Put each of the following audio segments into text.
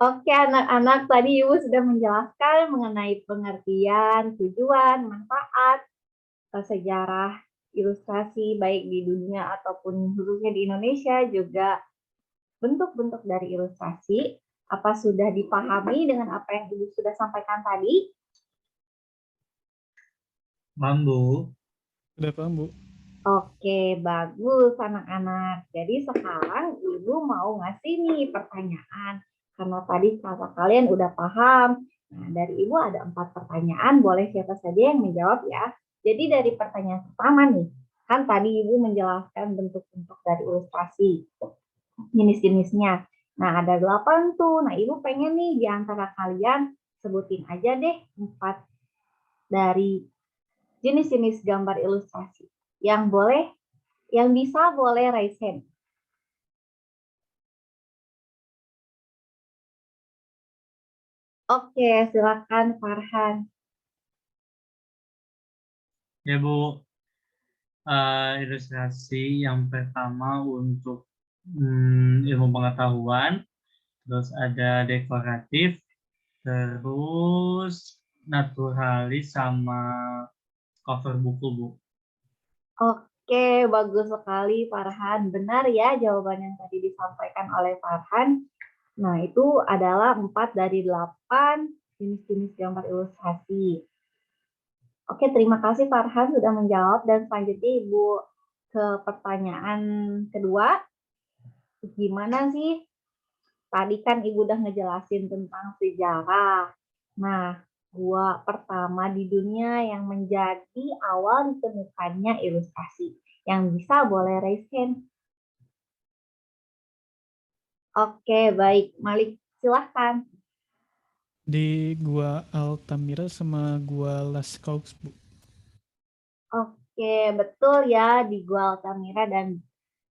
Oke, anak-anak, tadi Ibu sudah menjelaskan mengenai pengertian, tujuan, manfaat, sejarah ilustrasi baik di dunia ataupun khususnya di Indonesia, juga bentuk-bentuk dari ilustrasi. Apa sudah dipahami dengan apa yang Ibu sudah sampaikan tadi? Mambu. Udah paham, Bu? Oke, bagus anak-anak. Jadi sekarang Ibu mau ngasih nih pertanyaan. Karena tadi kakak kalian udah paham. Nah, dari Ibu ada 4 pertanyaan, boleh siapa saja yang menjawab ya. Jadi dari pertanyaan pertama nih, kan tadi Ibu menjelaskan bentuk-bentuk dari ilustrasi, jenis-jenisnya. Nah, ada 8 tuh. Nah, Ibu pengen nih di antara kalian sebutin aja deh 4 dari jenis-jenis gambar ilustrasi. Yang bisa boleh raise hand. Oke, silakan Farhan. Ya Bu, ilustrasi yang pertama untuk ilmu pengetahuan, terus ada dekoratif, terus naturalis sama cover buku Bu. Oke, bagus sekali Farhan. Benar ya jawaban yang tadi disampaikan oleh Farhan. Nah, itu adalah 4 dari 8 jenis-jenis gambar ilustrasi. Oke, terima kasih Farhan sudah menjawab. Dan selanjutnya Ibu ke pertanyaan kedua. Gimana sih? Tadi kan Ibu udah ngejelasin tentang sejarah. Nah, gua pertama di dunia yang menjadi awal ditemukannya ilustrasi. Yang bisa boleh raise hand. Oke, baik. Malik, silahkan. Di Gua Altamira sama Gua Lascaux, Bu. Oke, betul ya di Gua Altamira dan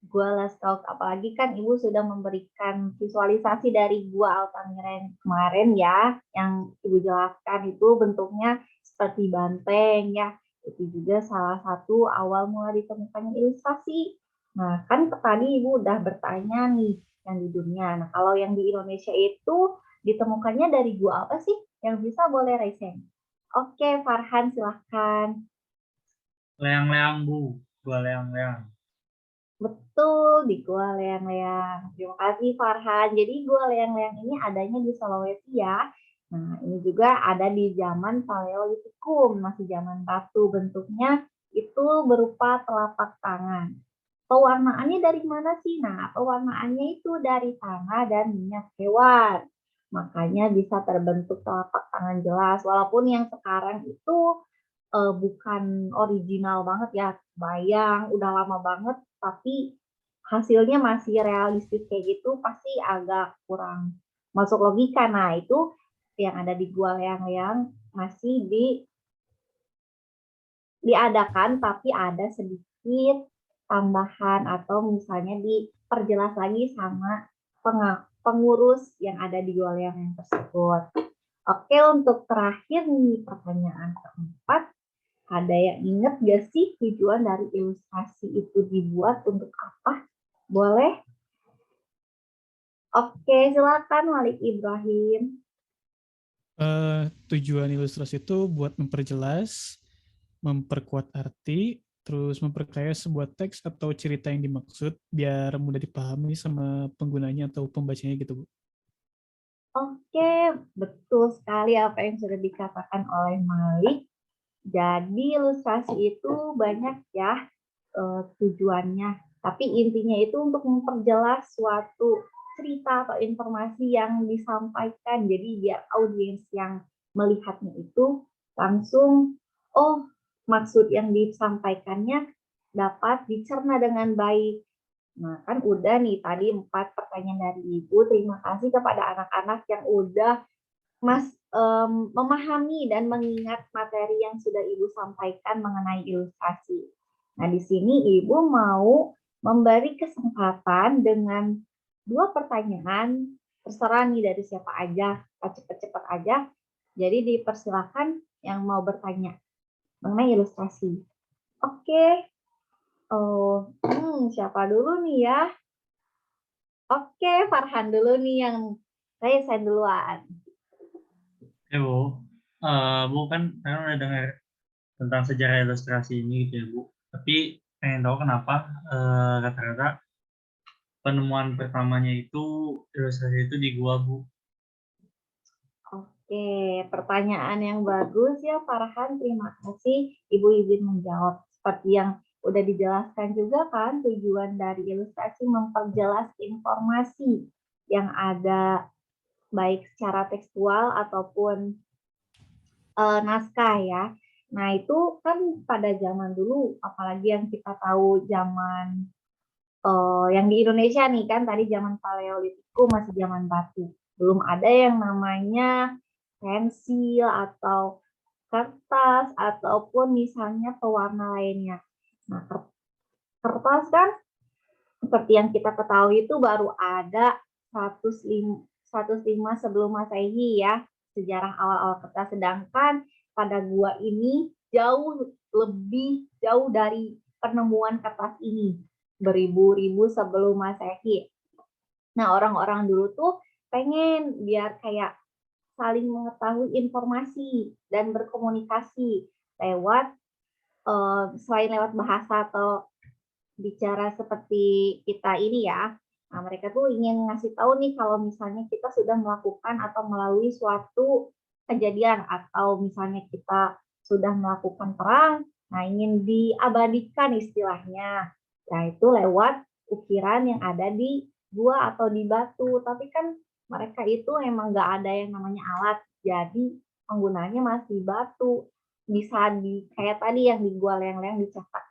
Gua Lascaux. Apalagi kan Ibu sudah memberikan visualisasi dari Gua Altamira yang kemarin ya, yang Ibu jelaskan itu bentuknya seperti banteng ya. Itu juga salah satu awal mula ditemukannya ilustrasi. Nah, kan tadi Ibu udah bertanya nih yang di dunia. Nah, kalau yang di Indonesia itu ditemukannya dari gua apa sih? Yang bisa boleh raise hand. Oke, Farhan silahkan. Leang-leang Bu, gua leang-leang. Betul, di Gua Leang-Leang. Terima kasih Farhan. Jadi Gua Leang-Leang ini adanya di Sulawesi ya. Nah, ini juga ada di zaman Paleolitikum, masih zaman batu. Bentuknya itu berupa telapak tangan. Pewarnaannya dari mana sih? Nah, pewarnaannya itu dari tanah dan minyak hewan. Makanya bisa terbentuk telapak tangan jelas. Walaupun yang sekarang itu bukan original banget ya, bayang udah lama banget, tapi hasilnya masih realistis kayak gitu, pasti agak kurang masuk logika. Nah, itu yang ada di Gua Leang-Leang masih diadakan, tapi ada sedikit tambahan atau misalnya diperjelas lagi sama pengurus yang ada di Gua Leang-Leang tersebut. Oke, untuk terakhir nih pertanyaan keempat, ada yang ingat gak sih tujuan dari ilustrasi itu dibuat untuk apa? Boleh? Oke, silakan Malik Ibrahim. Tujuan ilustrasi itu buat memperjelas, memperkuat arti, terus memperkaya sebuah teks atau cerita yang dimaksud biar mudah dipahami sama penggunanya atau pembacanya gitu, Bu. Oke, betul sekali apa yang sudah dikatakan oleh Malik. Jadi ilustrasi itu banyak ya tujuannya. Tapi intinya itu untuk memperjelas suatu cerita atau informasi yang disampaikan. Jadi biar audiens yang melihatnya itu langsung, oh maksud yang disampaikannya dapat dicerna dengan baik. Nah, kan udah nih tadi 4 pertanyaan dari Ibu. Terima kasih kepada anak-anak yang udah memahami dan mengingat materi yang sudah Ibu sampaikan mengenai ilustrasi. Nah, di sini Ibu mau memberi kesempatan dengan 2 pertanyaan, terserah nih dari siapa aja, cepat-cepat aja. Jadi dipersilakan yang mau bertanya mengenai ilustrasi. Oke, siapa dulu nih ya? Oke, Farhan dulu nih yang Resign duluan. Ya Bu, Bu kan udah dengar tentang sejarah ilustrasi ini gitu ya Bu. Tapi pengen tahu kenapa rata-rata penemuan pertamanya itu ilustrasi itu di gua Bu. Oke, pertanyaan yang bagus ya Farhan. Terima kasih Ibu izin menjawab. Seperti yang udah dijelaskan juga kan, tujuan dari ilustrasi memperjelas informasi yang ada baik secara tekstual ataupun naskah ya. Nah, itu kan pada zaman dulu, apalagi yang kita tahu zaman yang di Indonesia nih kan tadi zaman Paleolitikum masih zaman batu. Belum ada yang namanya pensil atau kertas ataupun misalnya pewarna lainnya. Nah, kertas kan seperti yang kita ketahui itu baru ada 105 sebelum Masehi ya, sejarah awal-awal kertas. Sedangkan pada gua ini jauh dari penemuan kertas ini, beribu-ribu sebelum Masehi. Nah, orang-orang dulu tuh pengen biar kayak saling mengetahui informasi dan berkomunikasi lewat selain lewat bahasa atau bicara seperti kita ini ya. Nah, mereka tuh ingin ngasih tahu nih kalau misalnya kita sudah melakukan atau melalui suatu kejadian atau misalnya kita sudah melakukan perang, nah ingin diabadikan istilahnya. Nah, itu lewat ukiran yang ada di gua atau di batu. Tapi kan mereka itu emang nggak ada yang namanya alat, jadi penggunaannya masih batu. Bisa kayak tadi yang di gua leang-leang dicetak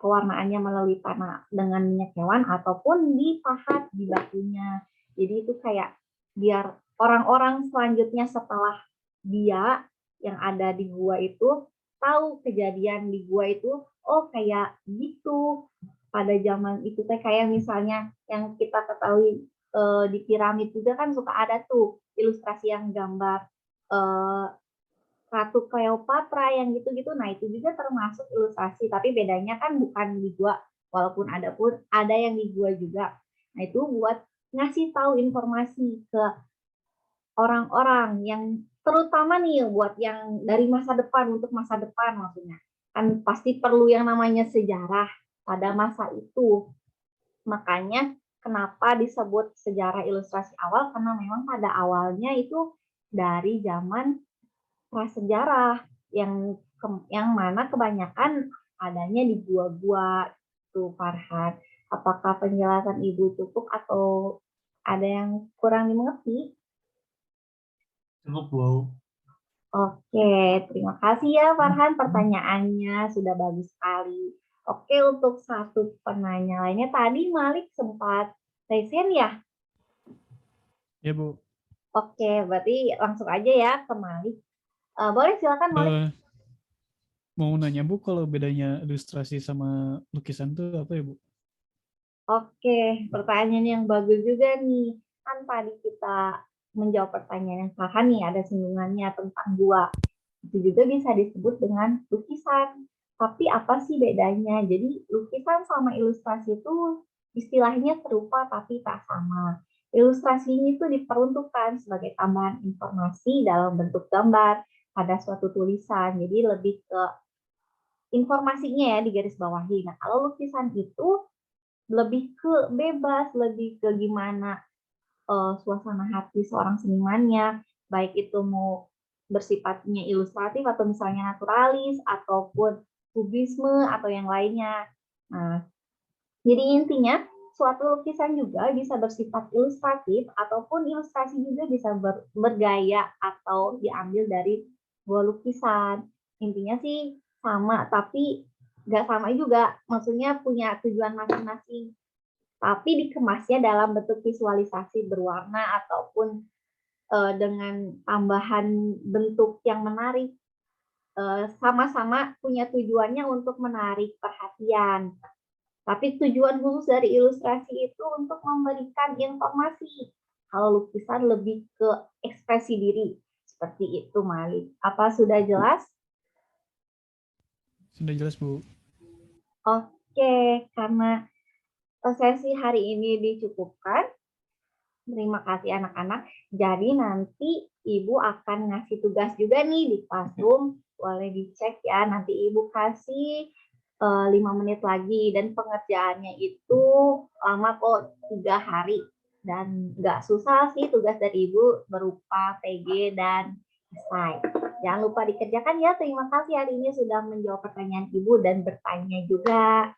pewarnaannya melalui tanah dengan minyak hewan ataupun dipahat di batunya. Jadi itu kayak biar orang-orang selanjutnya setelah dia yang ada di gua itu tahu kejadian di gua itu, oh kayak gitu pada zaman itu teh. Kayak misalnya yang kita ketahui di piramid juga kan suka ada tuh ilustrasi yang gambar eh, Ratu Cleopatra yang gitu-gitu. Nah, itu juga termasuk ilustrasi, tapi bedanya kan bukan di gua, walaupun ada pun ada yang di gua juga. Nah, itu buat ngasih tahu informasi ke orang-orang yang terutama nih buat yang dari masa depan untuk masa depan maksudnya. Kan pasti perlu yang namanya sejarah pada masa itu. Makanya kenapa disebut sejarah ilustrasi awal karena memang pada awalnya itu dari zaman prasejarah yang mana kebanyakan adanya di gua-gua tuh Farhan. Apakah penjelasan Ibu cukup atau ada yang kurang dimengerti? Cukup Bu. Oke, terima kasih ya Farhan, pertanyaannya sudah bagus sekali. Oke, untuk satu penanya lainnya tadi Malik sempat resen ya? Ya, Bu. Oke, berarti langsung aja ya ke Malik. Boleh silakan Malik. Mau nanya, Bu, kalau bedanya ilustrasi sama lukisan tuh apa ya, Bu? Oke, pertanyaan yang bagus juga nih. Kan tadi kita menjawab pertanyaan yang Farhan nih, ada singgungannya tentang gua. Itu juga bisa disebut dengan lukisan. Tapi apa sih bedanya? Jadi lukisan sama ilustrasi itu istilahnya serupa tapi tak sama. Ilustrasi ini tuh diperuntukkan sebagai tambahan informasi dalam bentuk gambar pada suatu tulisan. Jadi lebih ke informasinya ya di garis bawahi. Nah, kalau lukisan itu lebih ke bebas, lebih ke gimana suasana hati seorang senimannya, baik itu mau bersifatnya ilustratif atau misalnya naturalis ataupun kubisme atau yang lainnya. Nah, jadi intinya suatu lukisan juga bisa bersifat ilustratif ataupun ilustrasi juga bisa bergaya atau diambil dari sebuah lukisan. Intinya sih sama, tapi nggak sama juga. Maksudnya punya tujuan masing-masing tapi dikemasnya dalam bentuk visualisasi berwarna ataupun dengan tambahan bentuk yang menarik. Sama-sama punya tujuannya untuk menarik perhatian. Tapi tujuan khusus dari ilustrasi itu untuk memberikan informasi. Kalau lukisan lebih ke ekspresi diri. Seperti itu, Malik. Apa sudah jelas? Sudah jelas, Bu. Oke, karena sesi hari ini dicukupkan, Terima kasih anak-anak. Jadi nanti Ibu akan ngasih tugas juga nih di Classroom. Boleh dicek ya. Nanti Ibu kasih 5 menit lagi. Dan pengerjaannya itu lama kok, 3 hari. Dan nggak susah sih tugas dari Ibu berupa PG dan esai. Jangan lupa dikerjakan ya. Terima kasih hari ini sudah menjawab pertanyaan Ibu dan bertanya juga.